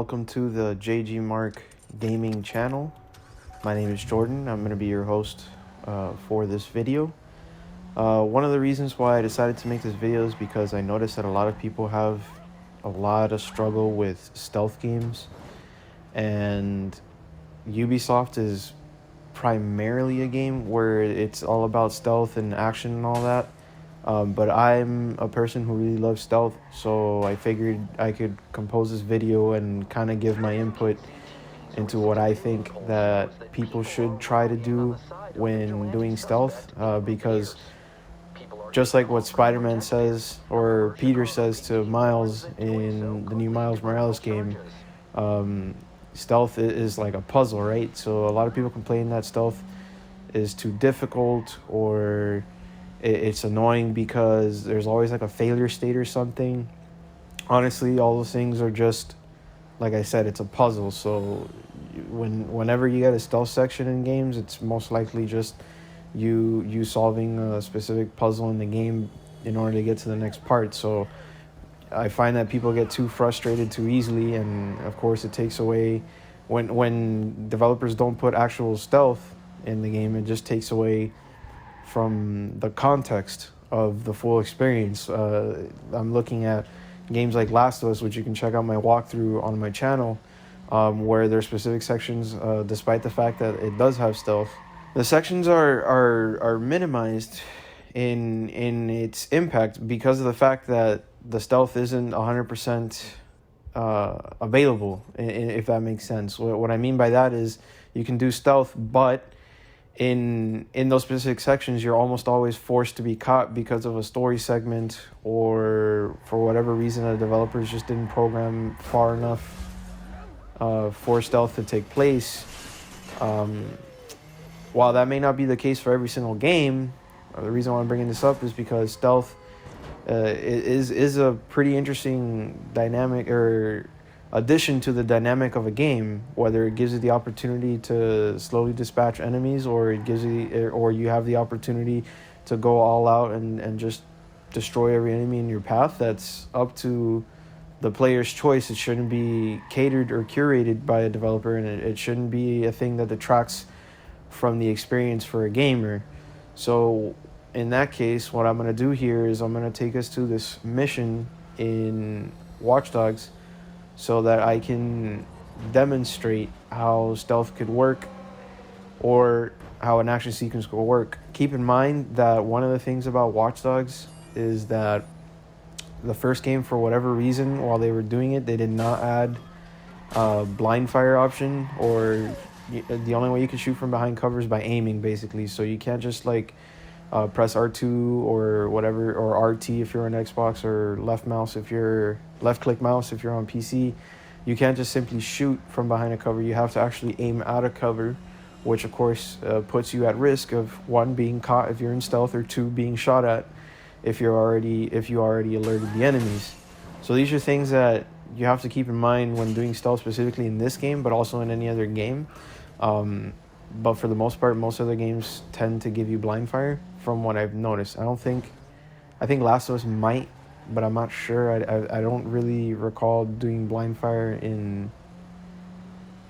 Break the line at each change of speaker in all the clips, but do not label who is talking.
welcome to the JG Mark Gaming channel. My name is Jordan. I'm going to be your host for this video. One of the reasons why I decided to make this video is because I noticed that a lot of people have a lot of struggle with stealth games, and Ubisoft is primarily a game where it's all about stealth and action and all that. But I'm a person who really loves stealth, so I figured I could compose this video and kind of give my input into what I think that people should try to do when doing stealth, because just like what Spider-Man says, or Peter says to Miles in the new Miles Morales game, stealth is like a puzzle, right? So a lot of people complain that stealth is too difficult, or it's annoying because there's always like a failure state or something. Honestly, all those things are just, like I said, it's a puzzle. So whenever you get a stealth section in games, it's most likely just you solving a specific puzzle in the game in order to get to the next part. So I find that people get too frustrated too easily, and of course it takes away when developers don't put actual stealth in the game. It just takes away from the context of the full experience. I'm looking at games like Last of Us, which you can check out my walkthrough on my channel, where there's specific sections, despite the fact that it does have stealth, the sections are minimized in its impact because of the fact that the stealth isn't 100% available, if that makes sense. What I mean by that is you can do stealth, but in those specific sections you're almost always forced to be caught because of a story segment, or for whatever reason the developers just didn't program far enough for stealth to take place. While that may not be the case for every single game, the reason why I'm bringing this up is because stealth is a pretty interesting dynamic, or addition to the dynamic of a game, whether it gives you the opportunity to slowly dispatch enemies, or it gives you, or you have the opportunity to go all out and just destroy every enemy in your path. That's up to the player's choice. It shouldn't be catered or curated by a developer, and it shouldn't be a thing that detracts from the experience for a gamer. So in that case, what I'm going to do here is I'm going to take us to this mission in Watch Dogs, so that I can demonstrate how stealth could work, or how an action sequence could work. Keep in mind that one of the things about Watch Dogs is that the first game, for whatever reason, while they were doing it, they did not add blind fire option, or the only way you can shoot from behind cover is by aiming, basically. So you can't just like press R2 or whatever, or RT if you're on Xbox, or left click mouse if you're on PC. You can't just simply shoot from behind a cover. You have to actually aim out of cover, which of course puts you at risk of, one, being caught if you're in stealth, or two, being shot at if you already alerted the enemies. So these are things that you have to keep in mind when doing stealth, specifically in this game, but also in any other game. But for the most part, most other games tend to give you blind fire, from what I've noticed. I think Last of Us might, but I'm not sure. I don't really recall doing blind fire in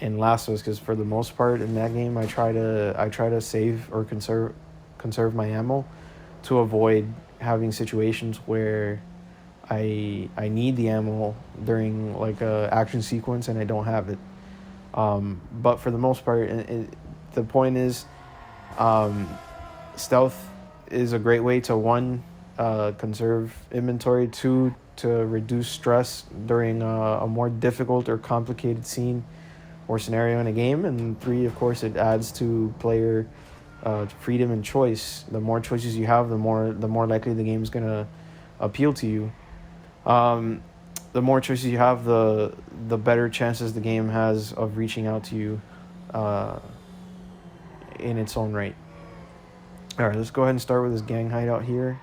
Last of Us, because for the most part in that game I try to save or conserve my ammo to avoid having situations where I need the ammo during like a action sequence and I don't have it. But for the most part, the point is, stealth is a great way to, one, conserve inventory, two, to reduce stress during a more difficult or complicated scene or scenario in a game, and three, of course, it adds to player freedom and choice. The more choices you have, the more likely the game is gonna appeal to you. The more choices you have, the better chances the game has of reaching out to you in its own right. Alright, let's go ahead and start with this gang hideout here.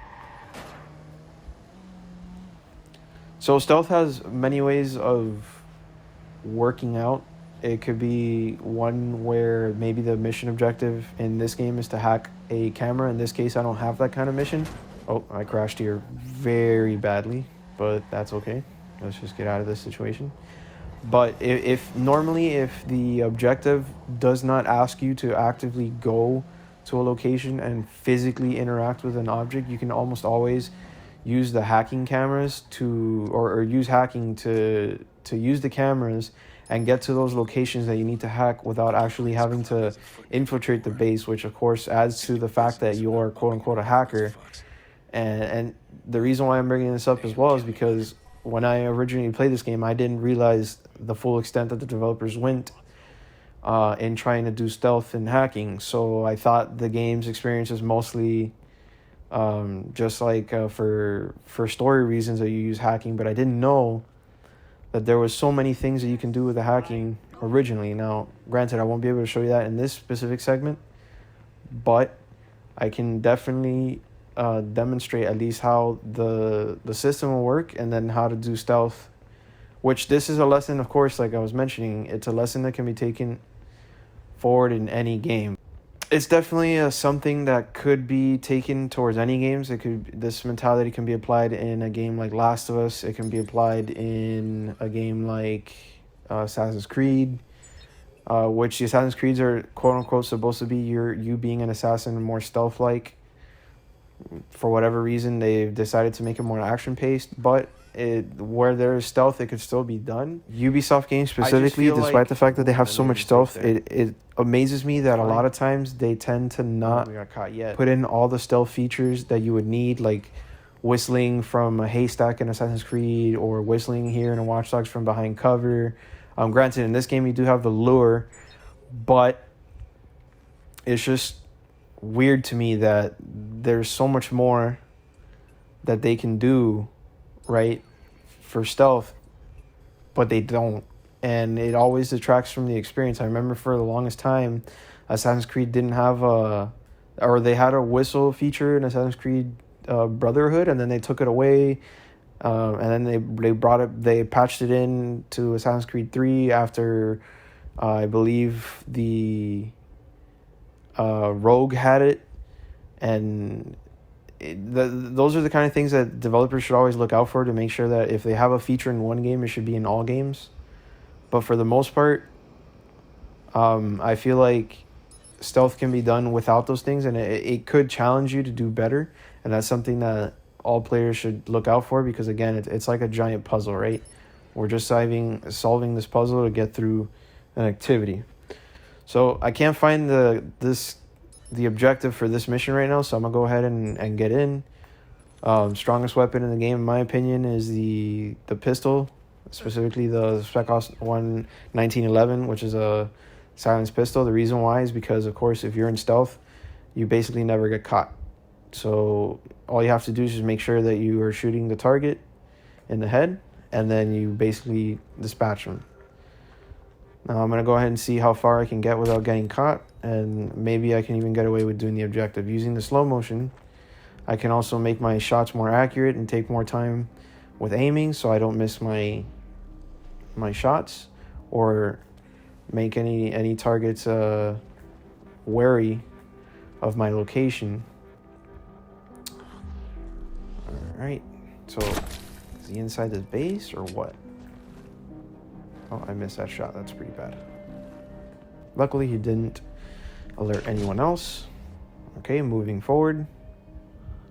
So stealth has many ways of working out. It could be one where maybe the mission objective in this game is to hack a camera. In this case, I don't have that kind of mission. Oh, I crashed here very badly, but that's okay. Let's just get out of this situation. But if normally if the objective does not ask you to actively go to a location and physically interact with an object, you can almost always use the hacking cameras to or use hacking to use the cameras and get to those locations that you need to hack without actually having to infiltrate the base, which of course adds to the fact that you're quote unquote a hacker. And the reason why I'm bringing this up as well is because when I originally played this game, I didn't realize the full extent that the developers went in trying to do stealth and hacking. So I thought the game's experience is mostly just like for story reasons that you use hacking, but I didn't know that there was so many things that you can do with the hacking originally. Now, granted, I won't be able to show you that in this specific segment, but I can definitely demonstrate at least how the system will work and then how to do stealth, which this is a lesson, of course, like I was mentioning, it's a lesson that can be taken forward in any game. It's definitely something that could be taken towards any games. This mentality can be applied in a game like Last of Us. It can be applied in a game like Assassin's Creed, which the Assassin's Creeds are quote unquote supposed to be you being an assassin more stealth like. For whatever reason, they've decided to make it more action paced, but where there is stealth, it could still be done. Ubisoft games specifically, despite like the fact that they have so much stealth, it amazes me that a lot of times they tend to not put in all the stealth features that you would need, like whistling from a haystack in Assassin's Creed or whistling here in Watch Dogs from behind cover. Granted, in this game you do have the lure, but it's just weird to me that there's so much more that they can do, right, for stealth, but they don't, and it always detracts from the experience. I remember for the longest time Assassin's Creed didn't have they had a whistle feature in Assassin's Creed Brotherhood, and then they took it away, and then they patched it in to Assassin's Creed 3 after I believe the Rogue had it, and those are the kind of things that developers should always look out for, to make sure that if they have a feature in one game, it should be in all games. But for the most part, I feel like stealth can be done without those things, and it could challenge you to do better, and that's something that all players should look out for, because again, it's like a giant puzzle, right? We're just solving this puzzle to get through an activity. So I can't find the objective for this mission right now, so I'm gonna go ahead and get in. Strongest weapon in the game, in my opinion, is the pistol, specifically the Spec Ops 1 1911, which is a silenced pistol. The reason why is because, of course, if you're in stealth, you basically never get caught. So all you have to do is just make sure that you are shooting the target in the head, and then you basically dispatch them. Now I'm going to go ahead and see how far I can get without getting caught, and maybe I can even get away with doing the objective. Using the slow motion, I can also make my shots more accurate and take more time with aiming, so I don't miss my shots or make any targets wary of my location. Alright, so is he inside this base or what? Oh, I missed that shot. That's pretty bad. Luckily, he didn't alert anyone else. Okay, moving forward.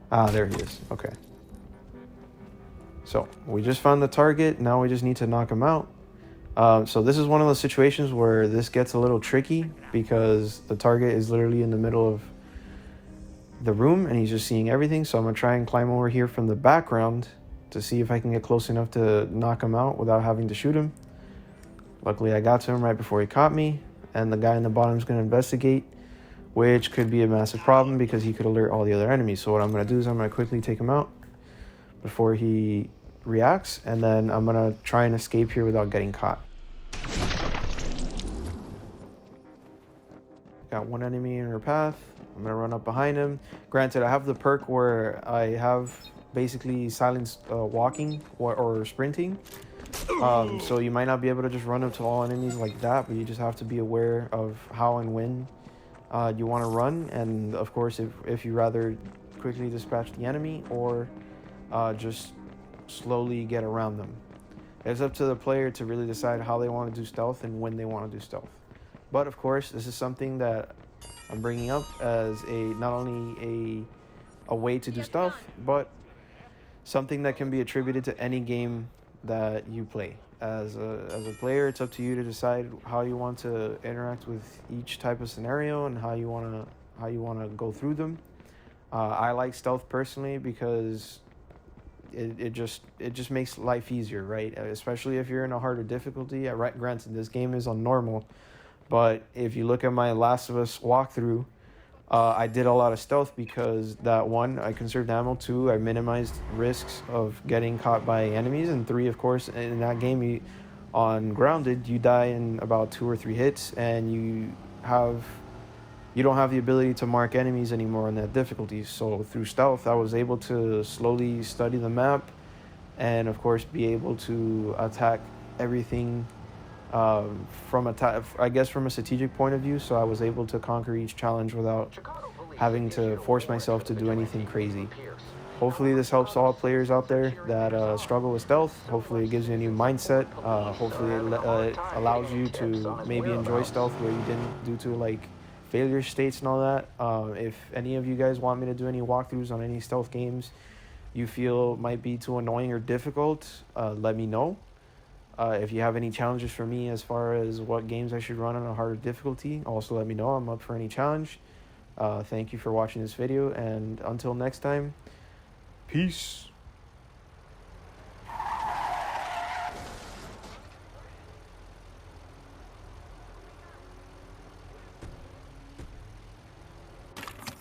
There he is. Okay. So, we just found the target. Now we just need to knock him out. So this is one of those situations where this gets a little tricky, because the target is literally in the middle of the room and he's just seeing everything. So I'm going to try and climb over here from the background to see if I can get close enough to knock him out without having to shoot him. Luckily, I got to him right before he caught me, and the guy in the bottom is going to investigate, which could be a massive problem because he could alert all the other enemies. So what I'm going to do is I'm going to quickly take him out before he reacts, and then I'm going to try and escape here without getting caught. Got one enemy in her path. I'm going to run up behind him. Granted, I have the perk where I have basically silenced walking or sprinting. So you might not be able to just run up to all enemies like that, but you just have to be aware of how and when you want to run, and of course if you rather quickly dispatch the enemy or just slowly get around them. It's up to the player to really decide how they want to do stealth and when they want to do stealth. But of course, this is something that I'm bringing up as not only a way to do stealth, but something that can be attributed to any game that you play. As a player, it's up to you to decide how you want to interact with each type of scenario and how you want to go through them. I like stealth personally because it just makes life easier, right? Especially if you're in a harder difficulty. Granted, this game is on normal, but if you look at my Last of Us walkthrough, I did a lot of stealth because that one, I conserved ammo. Two, I minimized risks of getting caught by enemies. And three, of course, in that game, on Grounded, you die in about 2 or 3 hits, and you don't have the ability to mark enemies anymore on that difficulty. So through stealth, I was able to slowly study the map, and of course, be able to attack everything from a strategic point of view. So I was able to conquer each challenge without having to force myself to do anything crazy. Hopefully this helps all players out there that struggle with stealth. Hopefully it gives you a new mindset. Hopefully it allows you to maybe enjoy stealth where you didn't, due to like failure states and all that. If any of you guys want me to do any walkthroughs on any stealth games you feel might be too annoying or difficult, let me know. If you have any challenges for me as far as what games I should run on a harder difficulty, also let me know. I'm up for any challenge. Thank you for watching this video, and until next time, peace.